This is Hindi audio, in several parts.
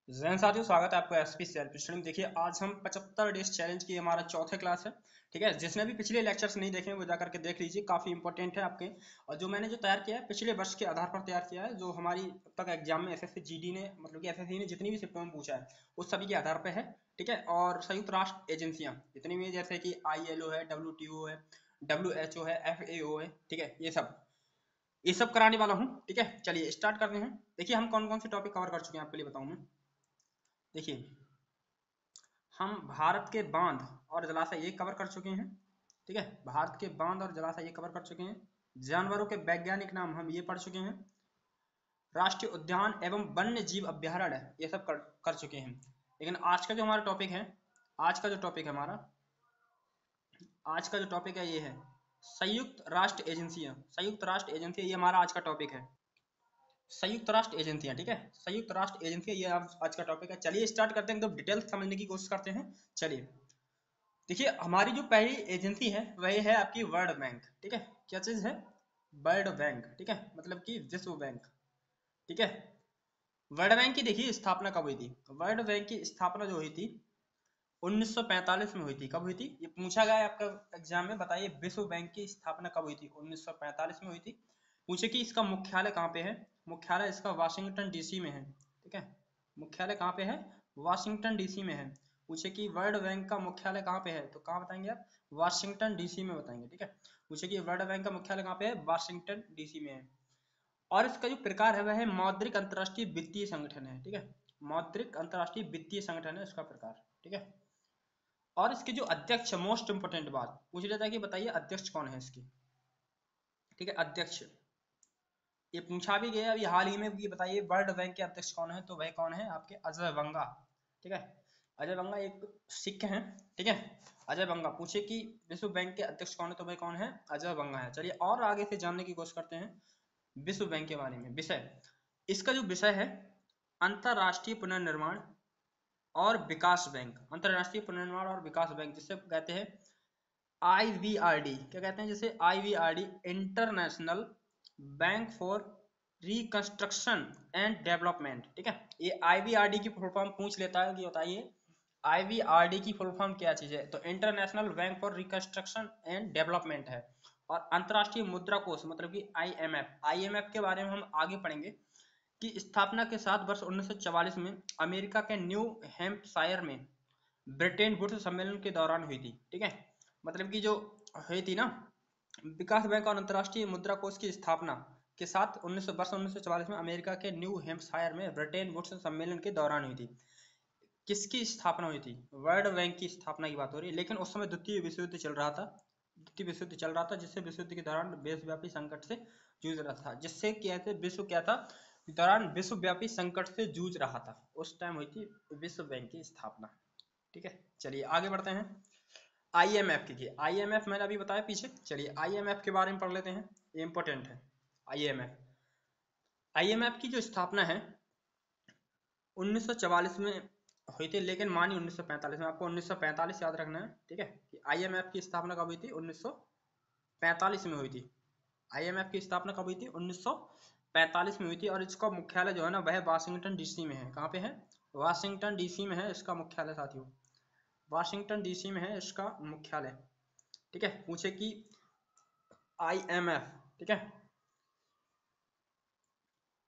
जैन साथियों, स्वागत है आपका एसपी सेल्फ स्टडी में। देखिए, आज हम 75 डेज चैलेंज की हमारा चौथे क्लास है। ठीक है, जिसने भी पिछले लेक्चर्स नहीं देखे वो जाकर के देख लीजिए, काफी इंपॉर्टेंट है आपके। और जो मैंने तैयार किया है पिछले वर्ष के आधार पर तैयार किया है, जो हमारी अब तक एग्जाम में एसएससी जीडी ने मतलब कि एसएससी ने जितनी भी शिफ्टों में पूछा है उस सभी के आधार पर है। ठीक है, और संयुक्त राष्ट्र एजेंसियां जितनी भी, जैसे कि ILO है, WTO है, WHO है, FAO है, ठीक है, ये सब कराने वाला हूँ। ठीक है, चलिए स्टार्ट करते हैं। देखिए, हम कौन कौन से टॉपिक कवर कर चुके हैं आपके लिए बताऊँ मैं। देखिए, हम भारत के बांध और जलाशय ये कवर कर चुके हैं। ठीक है, भारत के बांध और जलाशय ये कवर कर चुके हैं। जानवरों के वैज्ञानिक नाम हम ये पढ़ चुके हैं। राष्ट्रीय उद्यान एवं वन्य जीव अभ्यारण्य ये सब कर चुके हैं। लेकिन आज का जो हमारा टॉपिक है, आज का जो टॉपिक है हमारा, आज का जो टॉपिक है ये है संयुक्त राष्ट्र एजेंसियां। संयुक्त राष्ट्र एजेंसियां ये हमारा आज का टॉपिक है। संयुक्त राष्ट्र एजेंसियां, ठीक है, संयुक्त राष्ट्र एजेंसियां ये आज का टॉपिक है। चलिए स्टार्ट करते हैं, एकदम डिटेल समझने की कोशिश करते हैं। चलिए, देखिए, हमारी जो पहली एजेंसी है वही है आपकी वर्ल्ड बैंक। ठीक है, क्या चीज है? World bank. ठीक है, मतलब कि विश्व बैंक। ठीक है, वर्ल्ड बैंक की देखिए स्थापना कब हुई थी। वर्ल्ड बैंक की स्थापना जो हुई थी 1945 में हुई थी। कब हुई थी ये पूछा गया है आपका एग्जाम में। बताइए, विश्व बैंक की स्थापना कब हुई थी? 1945 में हुई थी। पूछे कि इसका मुख्यालय कहाँ पे है। मुख्यालय इसका वाशिंगटन डीसी में है। ठीक है, मुख्यालय कहाँ पे है? वाशिंगटन डीसी में है। पूछे कि वर्ल्ड बैंक का मुख्यालय कहाँ पे है, तो कहाँ बताएंगे आप? वाशिंगटन डीसी में बताएंगे। ठीक है, पूछे कि वर्ल्ड बैंक का मुख्यालय कहाँ पे है? वाशिंगटन डीसी में है। और इसका जो प्रकार है वह है मौद्रिक अंतरराष्ट्रीय वित्तीय संगठन है। ठीक है, मौद्रिक अंतरराष्ट्रीय वित्तीय संगठन है इसका प्रकार। ठीक है, और इसके जो अध्यक्ष, मोस्ट इंपोर्टेंट बात पूछ लेता है कि बताइए अध्यक्ष कौन है इसकी। ठीक है, अध्यक्ष ये पूछा भी गया अभी हाल ही में, ये बताइए वर्ल्ड बैंक के अध्यक्ष कौन है, तो वह कौन है? आपके अजय बंगा। ठीक है, अजय बंगा एक सिख हैं। ठीक है, अजय बंगा। पूछे कि विश्व बैंक के अध्यक्ष कौन है, तो वह कौन है? अजय बंगा है। चलिए और आगे से जानने की कोशिश करते हैं विश्व बैंक के बारे में। विषय, इसका जो विषय है अंतरराष्ट्रीय पुनर्निर्माण और विकास बैंक। अंतरराष्ट्रीय पुनर्निर्माण और विकास बैंक, जिसे कहते हैं IVRD। क्या कहते हैं? जैसे IVRD, international bank for reconstruction and development. ठीक है, ये IVRD की फुल फॉर्म पूछ लेता है कि बताइए IVRD की फुल फॉर्म क्या चीज है, तो international bank for reconstruction and development है। और अंतरराष्ट्रीय मुद्रा कोष मतलब कि IMF के बारे में हम आगे पढ़ेंगे कि स्थापना के साथ वर्ष 1944 में अमेरिका के न्यू हैम्पशायर में ब्रिटेन वुड्स सम्मेलन के दौरान हुई थी। ठीक है, मतलब कि जो हुई थी ना, विकास बैंक और अंतरराष्ट्रीय मुद्रा कोष की स्थापना के साथ 1944 में अमेरिका के न्यू हैम्पशायर में ब्रिटेन वुड्स सम्मेलन के दौरान हुई थी। किसकी स्थापना हुई थी? वर्ल्ड बैंक की स्थापना की बात हो रही है। लेकिन उस समय द्वितीय विश्व युद्ध चल रहा था। द्वितीय विश्व युद्ध चल रहा था, जिससे विश्व युद्ध के दौरान देशव्यापी संकट से जूझ रहा था। जिससे क्या थे, विश्व क्या था, दौरान विश्वव्यापी संकट से जूझ रहा था। उस टाइम हुई थी विश्व बैंक की स्थापना। ठीक है, चलिए आगे बढ़ते हैं। IMF की IMF मैंने अभी बताया पीछे। चलिए IMF के बारे में पढ़ लेते हैं, ये इंपॉर्टेंट है। IMF, IMF की जो स्थापना है 1944 में हुई थी, लेकिन मानी 1945 में। आपको 1945 याद रखना है। ठीक है, कि IMF की स्थापना कब हुई थी? 1945 में हुई थी। IMF की स्थापना कब हुई थी? 1945 में हुई थी। और इसका मुख्यालय जो है ना वह वाशिंगटन डीसी में है। कहाँ पे है? वाशिंगटन डीसी में है इसका मुख्यालय साथियों। वाशिंगटन डीसी में है इसका मुख्यालय। ठीक है, पूछे कि IMF, ठीक है,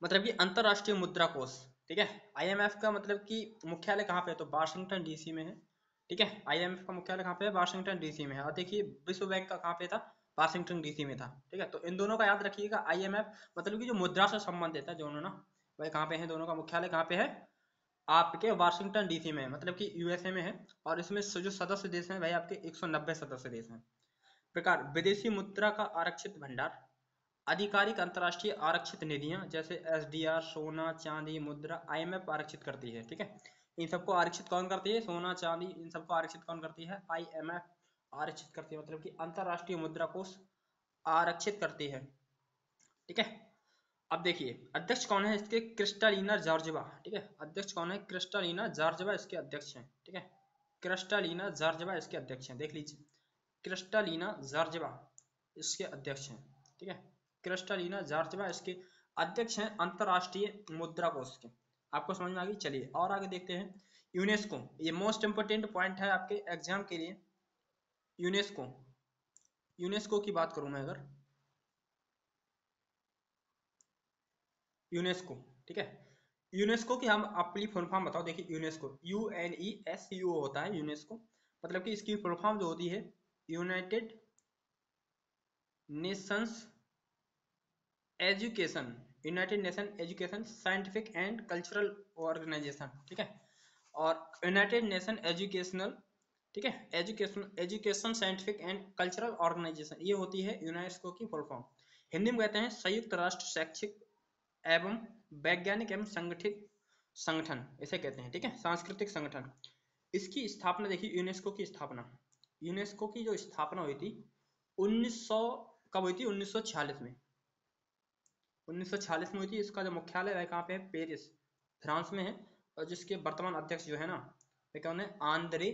मतलब कि अंतरराष्ट्रीय मुद्रा कोष। ठीक है, IMF का मतलब कि मुख्यालय कहाँ पे है, तो वाशिंगटन डीसी में है। ठीक है, IMF का मुख्यालय कहाँ पे है? वाशिंगटन डीसी में है। और देखिए विश्व बैंक का कहाँ पे था? वाशिंगटन डीसी में था। ठीक है, तो इन दोनों का याद रखिएगा। IMF मतलब कि जो मुद्रा से संबंधित है दोनों ना, वह कहाँ पे है? दोनों का मुख्यालय कहाँ पे है? आपके वाशिंगटन डीसी में है, मतलब कि USA में है। और इसमें जो सदस्य देश हैं वह आपके 190 सदस्य देश हैं। प्रकार, विदेशी मुद्रा का आरक्षित भंडार, आधिकारिक अंतर्राष्ट्रीय आरक्षित निधियां जैसे SDR, सोना चांदी मुद्रा IMF आरक्षित करती है। ठीक है, इन सबको आरक्षित कौन करती है? सोना चांदी, इन सबको आरक्षित कौन करती है? IMF आरक्षित करती है, मतलब कि अंतर्राष्ट्रीय मुद्रा कोष आरक्षित करती है। ठीक है, अब देखिए अध्यक्ष कौन है इसके? Kristalina Georgieva. ठीक है, अध्यक्ष कौन है? क्रिस्टालिना जॉर्जिवा इसके अध्यक्ष हैं। ठीक है, क्रिस्टालिना जॉर्जिवा इसके अध्यक्ष हैं, देख लीजिए, क्रिस्टालिना जॉर्जिवा इसके अध्यक्ष हैं। ठीक है, क्रिस्टालिना जॉर्जिवा इसके अध्यक्ष हैं अंतरराष्ट्रीय मुद्रा कोष के। आपको समझ में आ गई। चलिए और आगे देखते हैं। यूनेस्को, ये मोस्ट इंपोर्टेंट पॉइंट है आपके एग्जाम के लिए। यूनेस्को, यूनेस्को की बात करूं मैं अगर, यूनेस्को, ठीक है, यूनेस्को की हम अपनी फुल फॉर्म बताओ। देखिए यूनेस्को, UNESCO होता है यूनेस्को, मतलब कि इसकी फुल फॉर्म जो होती है United Nations education, United Nation education scientific and cultural organisation, ठीक है, और यूनाइटेड नेशन एजुकेशनल, ठीक है, education scientific and cultural organisation, ये होती है यूनेस्को की फुल फॉर्म। हिंदी में कहते हैं संयुक्त राष्ट्र शैक्षिक एवं वैज्ञानिक एवं संगठित संगठन, इसे कहते हैं, ठीक है, सांस्कृतिक संगठन। इसकी स्थापना देखिए, यूनेस्को की स्थापना, यूनेस्को की जो स्थापना हुई थी 1900, कब हुई थी, 1946 में, 1946 में हुई थी। इसका जो मुख्यालय है कहाँ पे है, पेरिस, फ्रांस में है। और जिसके वर्तमान अध्यक्ष जो है ना, वे कौन है, आंद्रे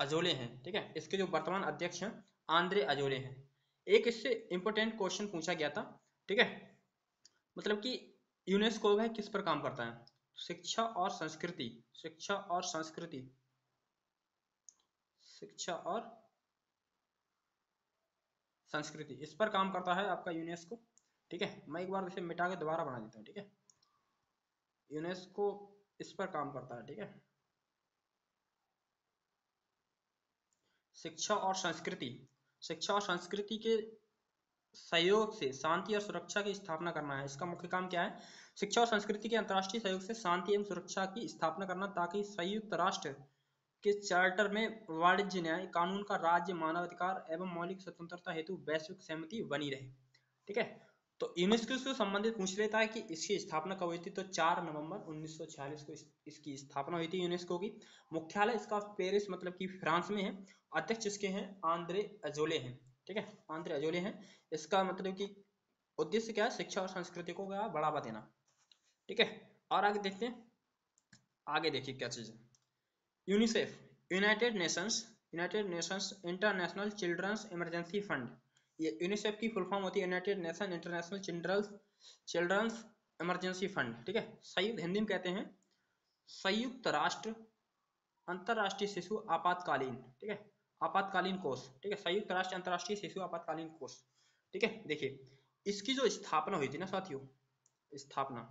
अजोले हैं, ठीक है, इसके जो वर्तमान अध्यक्ष हैं आंद्रे अजोले हैं। एक इससे इंपोर्टेंट क्वेश्चन पूछा गया था, ठीक है, मतलब कि यूनेस्को है किस पर काम करता है, शिक्षा और संस्कृति, शिक्षा और संस्कृति, शिक्षा और संस्कृति, इस पर काम करता है आपका यूनेस्को, ठीक है। मैं एक बार इसे मिटा के दोबारा बना देता हूँ, ठीक है, यूनेस्को इस पर काम करता है, ठीक है, शिक्षा और संस्कृति, शिक्षा और संस्कृति के सहयोग से शांति और सुरक्षा की स्थापना करना है। इसका मुख्य काम क्या है, शिक्षा और संस्कृति के अंतर्राष्ट्रीय सहयोग से शांति एवं सुरक्षा की स्थापना करना, ताकि संयुक्त राष्ट्र के चार्टर में वाणिज्य न्याय, कानून का राज्य, मानवाधिकार एवं मौलिक स्वतंत्रता हेतु वैश्विक सहमति बनी रहे, ठीक है। तो यूनेस्को से संबंधित पूछ लेता है कि इसकी स्थापना कब हुई थी, तो 4 नवंबर 1946 को इसकी स्थापना हुई थी यूनेस्को की। मुख्यालय इसका पेरिस, मतलब कि फ्रांस में है। अध्यक्ष इसके हैं आंद्रे अजोले हैं, ठीक है, आंद्रे अजोले हैं। इसका मतलब कि उद्देश्य क्या है, शिक्षा और संस्कृति को क्या बढ़ावा देना, ठीक है। और आगे देखते हैं, आगे देखिए क्या चीज है। UNICEF, United Nations international children's emergency fund, ये यूनिसेफ की फुल फॉर्म होती है United Nation international children's emergency fund, ठीक है। संयुक्त, हिंदी में कहते हैं संयुक्त राष्ट्र अंतरराष्ट्रीय शिशु आपातकालीन, ठीक है, आपातकालीन कोष, ठीक है, संयुक्त राष्ट्र अंतरराष्ट्रीय शिशु आपातकालीन कोष, ठीक है। देखिए इसकी जो स्थापना हुई थी ना साथियों, स्थापना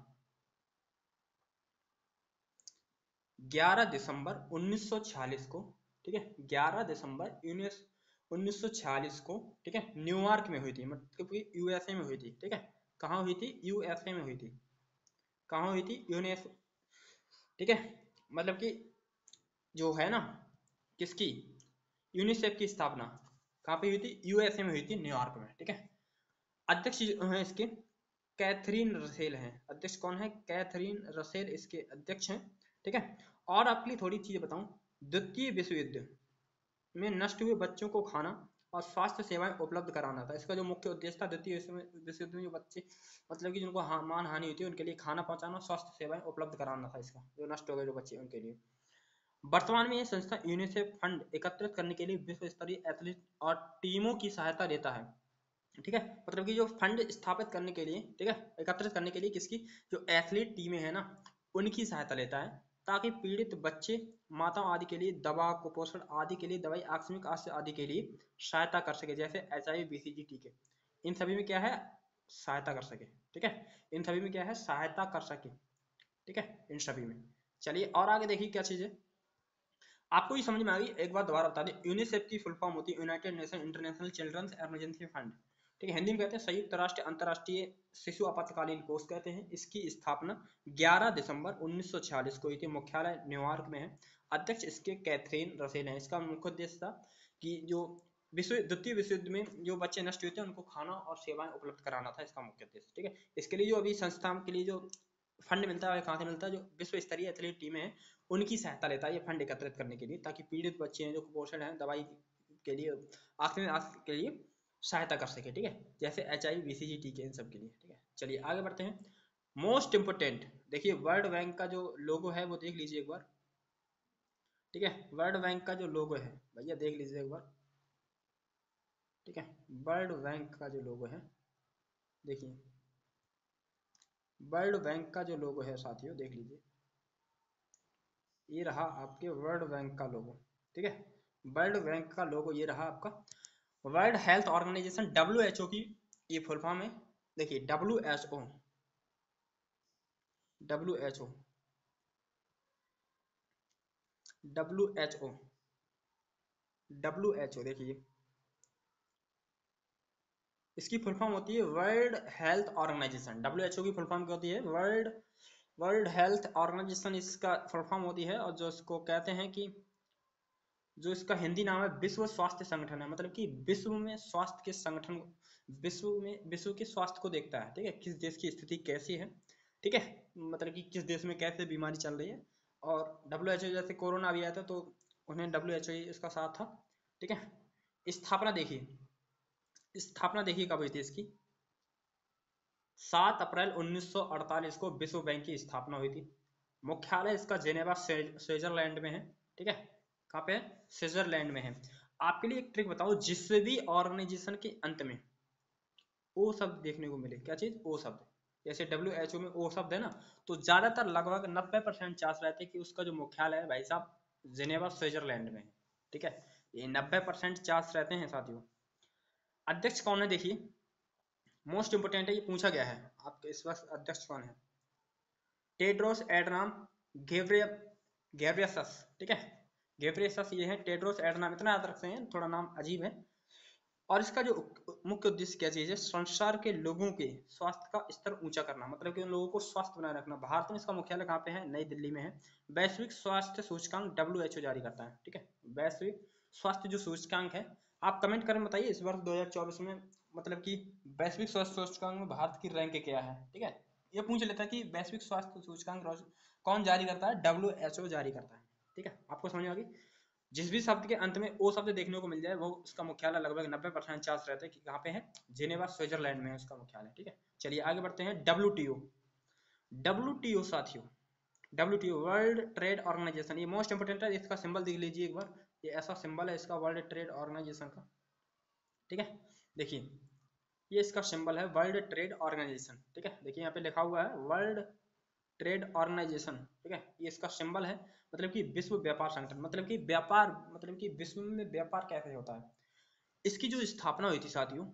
11 दिसंबर 1946 को, ठीक है, 11 दिसंबर 1946 को, ठीक है, न्यूयॉर्क में हुई थी, मतलब कि यूएसए में हुई थी, ठीक है। कहाँ हुई थी, यूएसए में हुई थी। कहाँ हुई थी, यूनेस, ठीक है, मतलब कि जो है ना, किसकी, यूनिसेफ की स्थापना कहाँ पे हुई थी, यूएसए में हुई थी, न्यूयॉर्क में, ठीक है। अध्यक्ष जो है इसके कैथरीन रसेल हैं, अध्यक्ष कौन है, कैथरीन रसेल इसके अध्यक्ष हैं, ठीक है। और आपके लिए थोड़ी चीजें बताऊं, द्वितीय विश्व युद्ध में नष्ट हुए बच्चों को खाना और स्वास्थ्य सेवाएं उपलब्ध कराना था। इसका जो मुख्य उद्देश्य था द्वितीय विश्व युद्ध में जो बच्चे, मतलब कि जिनको मान हानि हुई थी, उनके लिए खाना पहुंचाना, स्वास्थ्य सेवाएं उपलब्ध कराना था, इसका जो नष्ट हो गए जो बच्चे उनके लिए। वर्तमान में यह संस्था यूनिसेफ फंड एकत्रित करने के लिए विश्व स्तरीय एथलीट और टीमों की सहायता लेता है, ठीक है, मतलब कि जो फंड स्थापित करने के लिए, ठीक है, एकत्रित करने के लिए किसकी, जो एथलीट टीमें हैं ना, उनकी सहायता लेता है, ताकि पीड़ित बच्चे, माताओं आदि के लिए दवा, कुपोषण आदि के लिए दवाई, आकस्मिक आश्रय आदि के लिए सहायता कर सके, जैसे HIV BCG टीके, इन सभी में क्या है, सहायता कर सके, ठीक है, इन सभी में क्या है, सहायता कर सके, ठीक है, इन सभी में। चलिए और आगे देखिए क्या चीज है, आपको ये समझ में आ गई, एक बार दोबारा बता दें, यूनिसेफ की फुल फॉर्म होती है United Nation international children's emergency fund, ठीक है, हिंदी में कहते हैं संयुक्त राष्ट्र अंतरराष्ट्रीय शिशु आपातकालीन कोष कहते हैं। इसकी स्थापना 11 दिसंबर 1946 को हुई थी, मुख्यालय न्यूयॉर्क में है। अध्यक्ष इसके कैथरीन रसेल हैं। इसका मुख्य उद्देश्य था कि जो द्वितीय विश्व युद्ध में जो बच्चे नष्ट हुए थे उनको खाना और सेवाएं उपलब्ध कराना था, इसका मुख्य उद्देश्य, ठीक है। इसके लिए जो अभी संस्थान के लिए जो फंड मिलता है कहाँ से मिलता है, जो विश्व स्तरीय एथलीट टीमें हैं उनकी सहायता लेता है ये फंड एकत्रित करने के लिए, ताकि पीड़ित बच्चे हैं जो कुपोषण है, दवाई के लिए, आखिर के लिए सहायता कर सके, ठीक है, जैसे HIV BCG टीके, इन सब के लिए, ठीक है। चलिए आगे बढ़ते हैं। मोस्ट इंपोर्टेंट, देखिए वर्ल्ड बैंक का जो लोगो है वो देख लीजिए एक बार, ठीक है, वर्ल्ड बैंक का जो लोगो है भैया देख लीजिए एक बार, ठीक है, वर्ल्ड बैंक का जो लोगो है, देखिए वर्ल्ड बैंक का जो लोगो है साथियों देख लीजिए, ये रहा आपके वर्ल्ड बैंक का लोगो, ठीक है। वर्ल्ड बैंक का लोगो ये रहा आपका। वर्ल्ड हेल्थ ऑर्गेनाइजेशन WHO की ये फुल फॉर्म है। देखिए WHO, WHO, WHO, WHO, देखिए इसकी फुल फॉर्म होती है वर्ल्ड हेल्थ ऑर्गेनाइजेशन। WHO की फुल फॉर्म क्या होती है? वर्ल्ड वर्ल्ड हेल्थ ऑर्गेनाइजेशन इसका फुल फॉर्म होती है। और जो इसको कहते हैं कि जो इसका हिंदी नाम है विश्व स्वास्थ्य संगठन है, मतलब कि विश्व में स्वास्थ्य के संगठन, विश्व के स्वास्थ्य को देखता है, ठीक है, किस देश की स्थिति कैसी है, ठीक है, मतलब कि किस देश में कैसे बीमारी चल रही है। और WHO जैसे कोरोना भी आया था तो उन्हें WHO इसका साथ था, ठीक है। स्थापना देखिए, स्थापना देखिए कब हुई थी इसकी। 7 अप्रैल 1948 को विश्व बैंक की स्थापना हुई थी। मुख्यालय इसका जेनेवा स्विट्जरलैंड में है, ठीक है। कहाँ पे है? स्विट्जरलैंड में है। आपके लिए एक ट्रिक बताओ, जिस भी ऑर्गेनाइजेशन के अंत में ओ शब्द देखने को मिले, क्या चीज? ओ शब्द। जैसे WHO में ओ शब्द है ना, तो ज्यादातर लगभग 90% चांस रहते हैं कि उसका जो मुख्यालय है भाई साहब जेनेवा स्विट्जरलैंड में है, ठीक है। ये 90% चांस रहते हैं साथियों। अध्यक्ष कौन है देखिए, मोस्ट इंपोर्टेंट है, ये पूछा गया है आपके इस वक्त अध्यक्ष कौन है। टेड्रोस एडनाम घेब्रेयेसस, ठीक है। घेब्रेयेसस ये है, टेड्रोस एडनाम, इतना याद रखते हैं, थोड़ा नाम अजीब है। और इसका जो मुख्य उद्देश्य क्या चीज है? संसार के लोगों के स्वास्थ्य का स्तर ऊंचा करना, मतलब कि उन लोगों को स्वस्थ बनाए रखना। भारत में इसका मुख्यालय कहाँ पे है? नई दिल्ली में है। वैश्विक स्वास्थ्य सूचकांक WHO जारी करता है, ठीक है। वैश्विक स्वास्थ्य जो सूचकांक है, आप कमेंट करें बताइए इस वर्ष 2024 में मतलब कि वैश्विक स्वास्थ्य सूचकांक में भारत की रैंक क्या है, ठीक है। ये पूछ लेता है कि वैश्विक स्वास्थ्य सूचकांक कौन जारी करता है? WHO जारी करता है, ठीक है। आपको समझ में आ गई? जिस भी शब्द के अंत में ओ शब्द देखने को मिल जाए वो उसका मुख्यालय लगभग 90% चांस रहते हैं कि कहाँ पे है? जेनेवा स्विट्जरलैंड में है उसका मुख्यालय, ठीक है। चलिए आगे बढ़ते हैं। WTO साथियों, WTO वर्ल्ड ट्रेड ऑर्गेनाइजेशन, ये मोस्ट इंपोर्टेंट है। इसका सिंबल देख लीजिए एक बार, ये ऐसा सिंबल है इसका वर्ल्ड ट्रेड ऑर्गेनाइजेशन का, ठीक है। देखिए ये इसका सिंबल है वर्ल्ड ट्रेड ऑर्गेनाइजेशन, ठीक है। देखिए यहाँ पे लिखा हुआ है वर्ल्ड ट्रेड ऑर्गेनाइजेशन, ठीक है। ये इसका सिंबल है, मतलब कि विश्व व्यापार संगठन, मतलब कि व्यापार, मतलब कि विश्व में व्यापार कैसे होता है। इसकी जो स्थापना हुई थी साथियों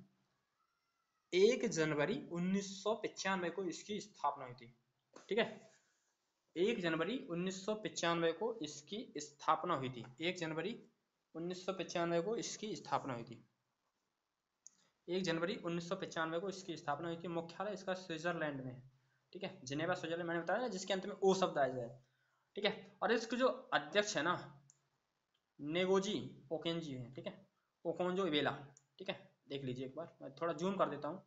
1 जनवरी 1995 को इसकी स्थापना हुई थी, ठीक है। 1 जनवरी 1995 को इसकी स्थापना हुई थी। 1 जनवरी 1995 को इसकी स्थापना हुई थी। 1 जनवरी 1995 को इसकी स्थापना हुई थी। मुख्यालय इसका स्विट्जरलैंड में है, ठीक है। जिनेवा स्विट्जरलैंड, मैंने बताया ना जिसके अंत में ओ शब्द आ जाए, ठीक है। और इसके जो अध्यक्ष है ना नेगोजी ओकेंजी है, ठीक है। ओकोंजो इवेला, ठीक है। देख लीजिए एक बार, मैं थोड़ा जूम कर देता हूँ।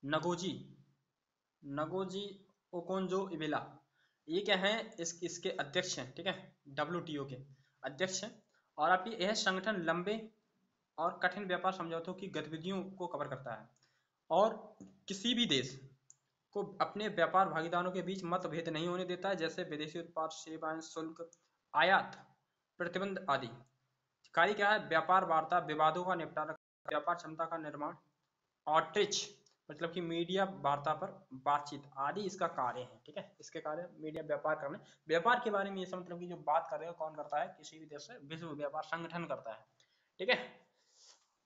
नगोजी नगोजी ओकोंजो इवेला, ये क्या है? इसके अध्यक्ष हैं, ठीक है। WTO के अध्यक्ष हैं। और आपकी यह संगठन लंबे और कठिन व्यापार समझौतों की गतिविधियों को कवर करता है और किसी भी देश को अपने व्यापार भागीदारों के बीच मतभेद नहीं होने देता है, जैसे विदेशी उत्पाद, सेवाएं, शुल्क, आयात प्रतिबंध आदि। कार्य क्या है? व्यापार वार्ता, विवादों का निपटारा, व्यापार क्षमता का निर्माण, आउटरीच मतलब कि मीडिया वार्ता पर बातचीत आदि इसका कार्य है, ठीक है। इसके कार्य मीडिया व्यापार करने, व्यापार के बारे में ये सब मतलब कि जो बात कर रहे हो कौन करता है? किसी भी देश से विश्व व्यापार संगठन करता है, ठीक है।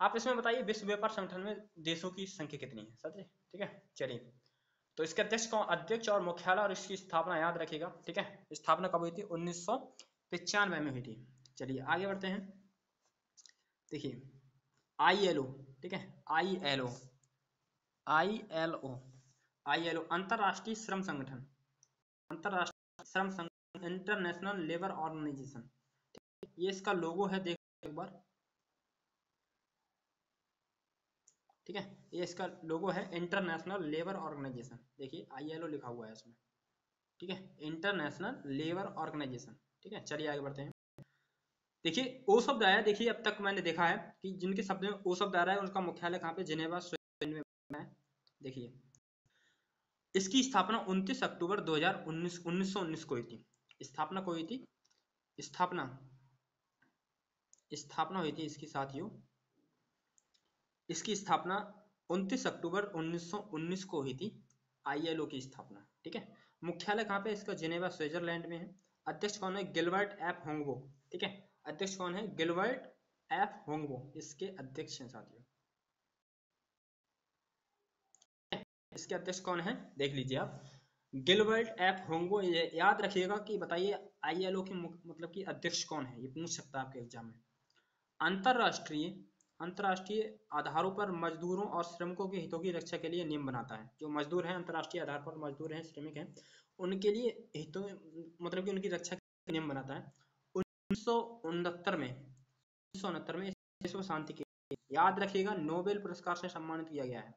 आप इसमें बताइए विश्व व्यापार संगठन में देशों की संख्या कितनी है? 17, ठीक है। चलिए तो इसके अध्यक्ष कौन? अध्यक्ष और मुख्यालय और इसकी स्थापना याद रखिएगा, ठीक है। स्थापना कब हुई थी? 1995 में हुई थी। चलिए आगे बढ़ते हैं। देखिए ILO, ठीक है। ILO ILO ILO अंतरराष्ट्रीय श्रम संगठन, अंतरराष्ट्रीय श्रम संगठन, इंटरनेशनल लेबर ऑर्गेनाइजेशन, ये इसका लोगो है, देख एक बार, ठीक है। ये इसका लोगो है इंटरनेशनल लेबर ऑर्गेनाइजेशन, देखिए ILO लिखा हुआ है इसमें, ठीक है। इंटरनेशनल लेबर ऑर्गेनाइजेशन, ठीक है। चलिए आगे बढ़ते हैं। देखिए ओ शब्द आया, देखिए अब तक मैंने देखा है कि जिनके शब्द में ओ शब्द आ रहा है उनका मुख्यालय कहाँ पे? जिनेवा स्विट्जरलैंड में है। देखिए इसकी स्थापना 29 अक्टूबर 2019 1919 को हुई थी। स्थापना को हुई थी, स्थापना स्थापना हुई थी इसकी साथियों, इसकी स्थापना 29 अक्टूबर 1919 को हुई थी ILO की स्थापना, ठीक है। मुख्यालय कहाँ पे इसका? जिनेवा स्विट्जरलैंड में है। अध्यक्ष कौन है? Gilbert F Houngbo. ठीक है, अध्यक्ष कौन है? गिलबर्ट एफ होंगबो इसके अध्यक्ष हैं साथियों। इसके अध्यक्ष कौन है देख लीजिए आप, गिलबर्ट एफ होंगबो। याद रखिएगा कि बताइए आईएलओ के मतलब कि अध्यक्ष कौन है, ये पूछ सकता है आपके एग्जाम में। अंतरराष्ट्रीय अंतरराष्ट्रीय आधारों पर मजदूरों और श्रमिकों के हितों की रक्षा के लिए नियम बनाता है। जो मजदूर हैं, अंतरराष्ट्रीय आधार पर मजदूर हैं, श्रमिक हैं, उनके लिए हितों मतलब कि उनकी रक्षा के नियम बनाता है। 1969 में विश्व शांति के लिए, याद रखिएगा, नोबेल पुरस्कार से सम्मानित किया गया है।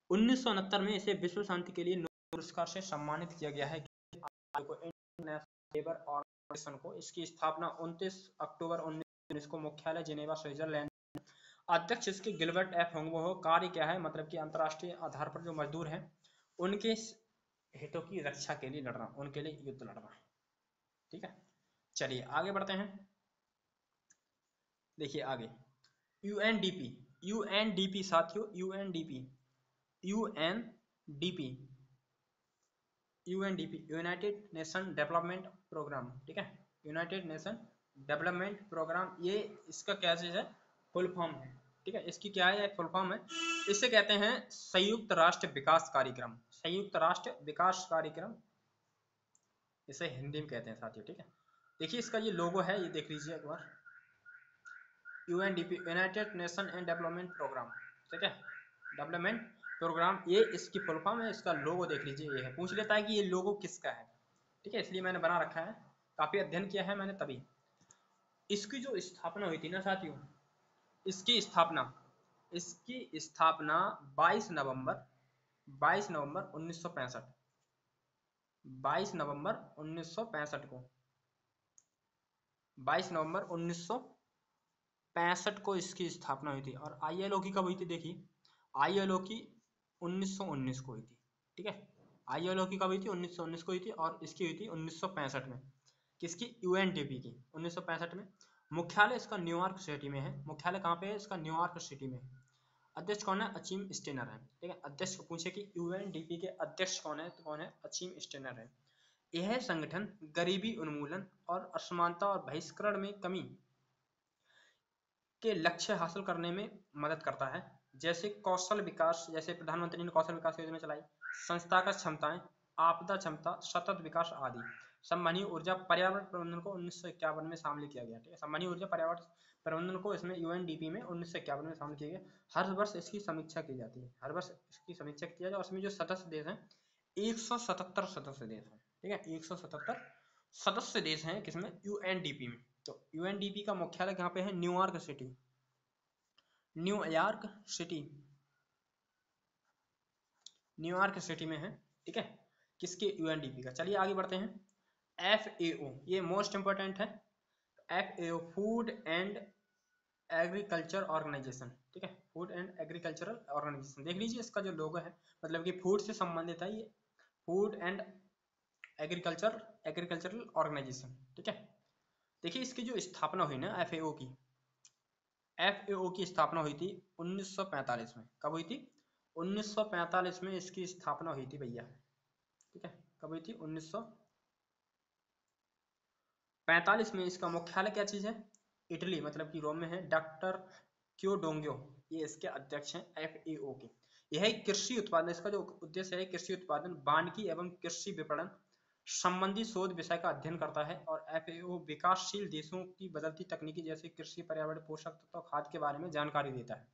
1969 में इसे विश्व शांति के लिए नोबेल पुरस्कार से सम्मानित किया गया है। इंटरनेशनल लेबर ऑर्गेनाइजेशन को इसकी स्थापना 29 अक्टूबर 19 को, मुख्यालय जिनेवा स्विट्जरलैंड। अध्यक्ष इसके गिलबर्ट एफ होंगबो हो। कार्य क्या है? मतलब कि अंतरराष्ट्रीय आधार पर जो मजदूर हैं उनके हितों की रक्षा के लिए लड़ना, उनके लिए युद्ध लड़ना। ठीक है, चलिए आगे बढ़ते हैं। देखिए आगे, यूएनडीपी। यूएनडीपी साथियों, UNDP United Nation development programme. ठीक है, यूनाइटेड नेशन डेवलपमेंट प्रोग्राम, ये इसका क्या चीज है? फुल फॉर्म है। ठीक है, इसकी क्या है? फुल फॉर्म है। इसे कहते हैं संयुक्त राष्ट्र विकास कार्यक्रम। संयुक्त राष्ट्र विकास कार्यक्रम इसे हिंदी में कहते हैं साथियों। ठीक है, देखिए इसका ये लोगो है, ये देख लीजिए एक बार, UNDP, United Nation and development programme. ठीक है, डेवलपमेंट प्रोग्राम, ये इसकी फुल फॉर्म है। इसका लोगो देख लीजिए, ये है। पूछ लेता है कि ये लोगो किसका है। ठीक है, इसलिए मैंने बना रखा है, काफी अध्ययन किया है मैंने तभी। इसकी जो स्थापना हुई थी ना साथियों, इसकी स्थापना 22 नवंबर 1965, 22 नवंबर 1965 को, 22 नवंबर 1965 को इसकी स्थापना हुई थी। और आईएलओ की कब हुई थी? देखिए, आईएलओ की 1919 को हुई थी। ठीक है, आईएलओ की कब हुई थी? 1919 को हुई थी, और इसकी हुई थी 1965 में। किसकी? यूएनडीपी की, 1965 में। मुख्यालय इसका न्यूयॉर्क सिटी में है। मुख्यालय कहाँ पे है इसका? न्यूयॉर्क सिटी में है। अध्यक्ष कौन है? अचीम स्टेनर है। ठीक है, अध्यक्ष को पूछे कि यूएनडीपी के अध्यक्ष कौन है, तो कौन है? अचीम स्टेनर है। यह संगठन गरीबी उन्मूलन और असमानता और बहिष्करण में कमी के लक्ष्य हासिल करने में मदद करता है, जैसे कौशल विकास, जैसे प्रधानमंत्री ने कौशल विकास योजना चलाई, संस्थागत क्षमताएं, आपदा क्षमता, सतत विकास आदि। संवहनीय ऊर्जा पर्यावरण प्रबंधन को 1951 में शामिल किया गया। ठीक है, संवहनीय ऊर्जा पर्यावरण प्रबंधन को इसमें यूएनडीपी में 1951 में शामिल किया गया। हर वर्ष इसकी समीक्षा की जाती है, हर वर्ष इसकी समीक्षा की जाती है। और इसमें जो सदस्य देश हैं, 177 सदस्य देश हैं। ठीक है, 177 सदस्य देश हैं किसमें? यूएनडीपी में। तो यूएनडीपी का मुख्यालय कहाँ पे है? New York city, New York city, New York city में है। ठीक है, किसके? यूएनडीपी का। चलिए आगे बढ़ते हैं। एफएओ, ये मोस्ट इंपोर्टेंट है। FAO, food and agriculture organisation. ठीक है, फूड एंड एग्रीकल्चरल ऑर्गेनाइजेशन। देख लीजिए इसका जो लोगो है, मतलब कि फूड से संबंधित है ये, फूड एंड एग्रीकल्चरल ऑर्गेनाइजेशन। ठीक है, देखिए इसकी जो स्थापना हुई ना एफएओ की, एफएओ की स्थापना हुई थी 1945 में। कब हुई थी? 1945 में इसकी स्थापना हुई थी भैया। ठीक है, कब हुई थी? 1945 में। इसका मुख्यालय क्या चीज है? इटली, मतलब कि रोम में है। डॉक्टर क्योडोंग्यो, ये इसके अध्यक्ष हैं एफएओ के। यह कृषि उत्पादन, इसका जो उद्देश्य है कृषि उत्पादन, वानिकी एवं कृषि विपणन संबंधी शोध विषय का अध्ययन करता है। और एफएओ विकासशील देशों की बदलती तकनीकी जैसे कृषि, पर्यावरण, पोषक तत्व, खाद्य के बारे में जानकारी देता है।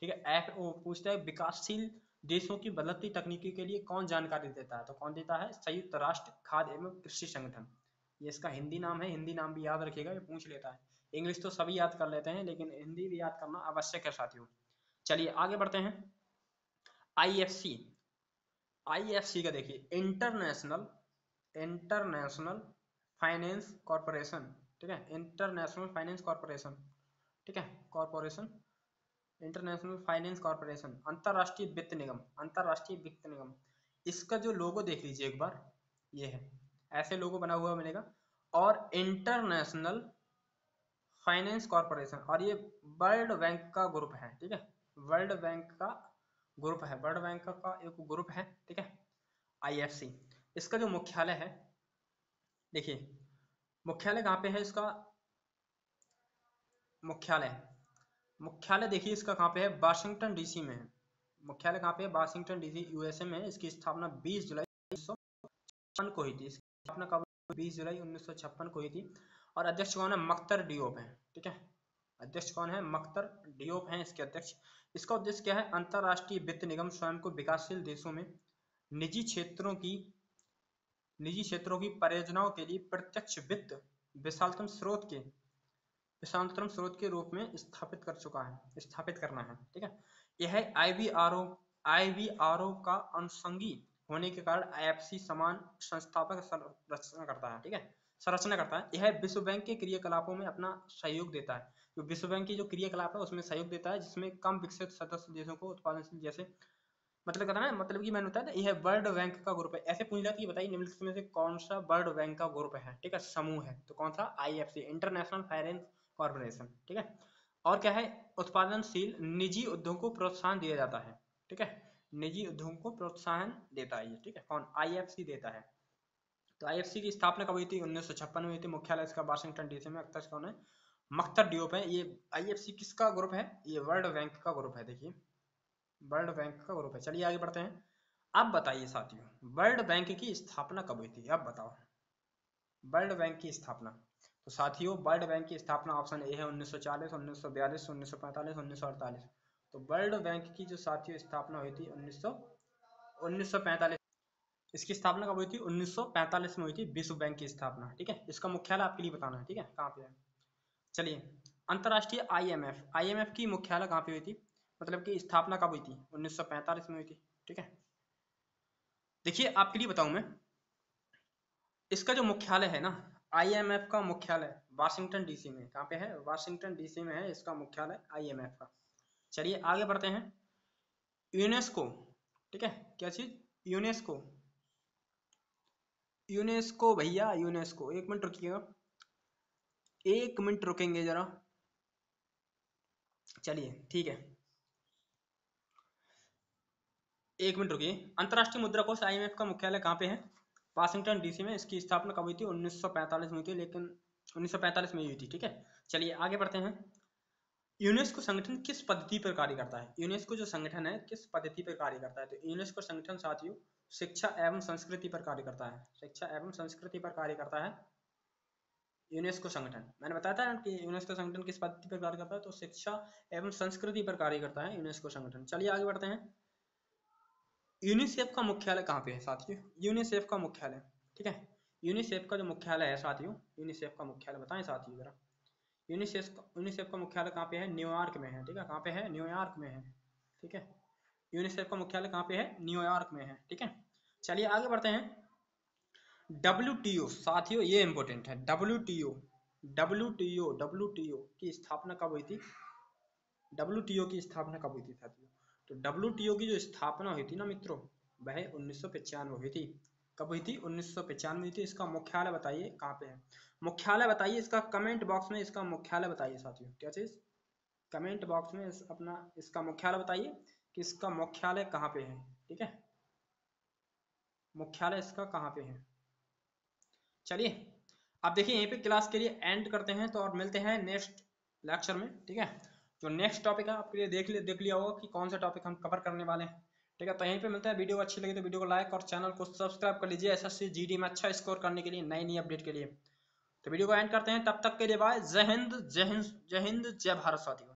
ठीक है, एफएओ पूछता है विकासशील देशों की बदलती तकनीकी के लिए कौन जानकारी देता है, तो कौन देता है? संयुक्त राष्ट्र खाद्य एवं कृषि संगठन। ये इसका हिंदी नाम है, हिंदी नाम भी याद रखिएगा, ये पूछ लेता है। इंग्लिश तो सभी याद कर लेते हैं, लेकिन हिंदी भी याद करना आवश्यक है साथियों। चलिए आगे बढ़ते हैं। आईएफसी, आईएफसी का देखिए, इंटरनेशनल फाइनेंस कॉर्पोरेशन। ठीक है, इंटरनेशनल फाइनेंस कॉर्पोरेशन। ठीक है, कॉर्पोरेशन, इंटरनेशनल फाइनेंस कॉर्पोरेशन, अंतरराष्ट्रीय वित्त निगम, अंतरराष्ट्रीय वित्त निगम। इसका जो लोगो देख लीजिए एक बार, ये है, ऐसे लोगो बना हुआ मिलेगा। और इंटरनेशनल फाइनेंस कॉर्पोरेशन, और ये वर्ल्ड बैंक का ग्रुप है। ठीक है, वर्ल्ड बैंक का ग्रुप है, वर्ल्ड बैंक का एक ग्रुप है। ठीक है, आईएफसी। इसका जो मुख्यालय है, देखिए मुख्यालय कहाँ पे है इसका, मुख्यालय देखिए इसका कहाँ पे है, वाशिंगटन डीसी में है। मुख्यालय कहाँ पे है, वाशिंगटन डीसी यूएसए में है। इसकी स्थापना 20 जुलाई 1956 को हुई थी। इसकी स्थापना कब, 20 जुलाई 1956 को हुई थी। और अध्यक्ष कौन है, मख्तर डियोप है। ठीक है, अध्यक्ष कौन है, मख्तर डियोप हैं इसके अध्यक्ष। इसका उद्देश्य क्या है, अंतरराष्ट्रीय वित्त निगम स्वयं को विकासशील देशों में निजी क्षेत्रों की परियोजनाओं के लिए प्रत्यक्ष वित्त विशालतम स्रोत के रूप में स्थापित करना है। ठीक है, यह आईवीआरओ का अनुषंगी होने के कारण आईएफसी समान संस्थापक संरचना करता है। ठीक है, यह विश्व बैंक के क्रियाकलापों में अपना सहयोग देता है। जो विश्व बैंक की जो क्रियाकलाप है उसमें सहयोग देता है, जिसमें कम विकसित सदस्य देशों को उत्पादनशील, जैसे मतलब कहता है, मतलब कि मैंने बताया यह वर्ल्ड बैंक का ग्रुप है। ऐसे पूछ जाती है, बताइए निम्नलिखित में से कौन सा वर्ल्ड बैंक का ग्रुप है। ठीक है, समूह है, तो कौन सा, आईएफसी, इंटरनेशनल फाइनेंस कॉर्पोरेशन। ठीक है, और क्या है, उत्पादनशील निजी उद्योग को प्रोत्साहन दिया जाता है। ठीक है, निजी उद्योग को प्रोत्साहन देता है ये। ठीक है, कौन, आईएफसी देता है। तो आईएफसी की स्थापना कब हुई थी, 1956 में हुई थी। मुख्यालय इसका वाशिंगटन डीसी में। अध्यक्ष कौन है, मख्तर डियोप है। ये आईएफसी किसका ग्रुप है, ये वर्ल्ड बैंक का ग्रुप है। देखिए वर्ल्ड बैंक का ग्रुप है। चलिए आगे बढ़ते हैं। अब बताइए साथियों, वर्ल्ड बैंक की स्थापना कब हुई थी, अब बताओ वर्ल्ड बैंक की स्थापना। तो साथियों वर्ल्ड बैंक की स्थापना ऑप्शन ए है 1940, 1942, 1945, 1948। तो वर्ल्ड बैंक की जो साथियों स्थापना हुई थी 1945। इसकी स्थापना कब हुई थी, 1945 में हुई थी विश्व बैंक की स्थापना। ठीक है, इसका मुख्यालय आपके लिए बताना है। ठीक है, कहाँ पे है। चलिए, अंतरराष्ट्रीय आईएमएफ की मुख्यालय कहाँ पे हुई थी, मतलब कि स्थापना कब हुई थी, 1945 में हुई थी। ठीक है, देखिए आपके लिए बताऊं मैं, इसका जो मुख्यालय है ना, आईएमएफ का मुख्यालय वाशिंगटन डीसी में। कहाँ पे है, वाशिंगटन डीसी में है इसका मुख्यालय आईएमएफ का। चलिए आगे बढ़ते हैं। यूनेस्को, ठीक है, क्या चीज, यूनेस्को भैया, यूनेस्को, एक मिनट रुकिएगा, एक मिनट रुकेंगे जरा। चलिए ठीक है, एक मिनट रुकिए। अंतरराष्ट्रीय मुद्रा कोष आईएमएफ का मुख्यालय कहाँ पे है, वाशिंगटन डीसी में। इसकी स्थापना कब हुई थी, 1945 में हुई थी, लेकिन 1945 में हुई थी। ठीक है, चलिए आगे बढ़ते हैं। यूनेस्को संगठन किस पद्धति पर कार्य करता है, यूनेस्को जो संगठन है किस पद्धति पर कार्य करता है। तो यूनेस्को संगठन साथियों शिक्षा एवं संस्कृति पर कार्य करता है। शिक्षा एवं संस्कृति पर कार्य करता है यूनेस्को संगठन। मैंने बताया था कि यूनेस्को संगठन किस पद्धति पर कार्य करता है, तो शिक्षा एवं संस्कृति पर कार्य करता है यूनेस्को संगठन। चलिए आगे बढ़ते हैं। यूनिसेफ का मुख्यालय कहाँ पे है साथियों, यूनिसेफ का मुख्यालय। ठीक है, यूनिसेफ का जो मुख्यालय है साथियों, यूनिसेफ का मुख्यालय बताएं साथियों जरा। यूनिसेफ का मुख्यालय कहाँ पे है, न्यूयॉर्क में है। ठीक है, कहाँ पे है, न्यूयॉर्क में है। ठीक है, यूनिसेफ का मुख्यालय कहाँ पे है, न्यूयॉर्क में है। ठीक है, चलिए आगे बढ़ते हैं। WTO साथियों, ये इंपॉर्टेंट है। WTO की स्थापना कब हुई थी, WTO की स्थापना कब हुई थी साथियों। तो WTO की जो स्थापना हुई थी ना मित्रों, वह 1995 हुई थी। कब हुई थी, 1995 हुई थी। इसका मुख्यालय बताइए कहाँ पे है, मुख्यालय बताइए इसका, कमेंट बॉक्स में इसका मुख्यालय बताइए साथियों। क्या चीज, कमेंट बॉक्स में अपना इसका मुख्यालय बताइए कि इसका मुख्यालय कहाँ पे है। ठीक है, मुख्यालय इसका कहाँ पे है। चलिए अब देखिए यहीं पे क्लास के लिए एंड करते हैं, तो और मिलते हैं नेक्स्ट लेक्चर में। ठीक है, जो नेक्स्ट टॉपिक है आपके लिए देख लिया होगा कि कौन सा टॉपिक हम कवर करने वाले हैं। ठीक है, तो यहीं पे मिलता है। वीडियो अच्छी लगी तो वीडियो को लाइक और चैनल को सब्सक्राइब कर लीजिए एसएससी जीडी में अच्छा स्कोर करने के लिए, नई नई अपडेट के लिए। तो वीडियो को एंड करते हैं, तब तक के लिए बाय, जय हिंद, जय हिंद, जय हिंद, जय भारत साथियों।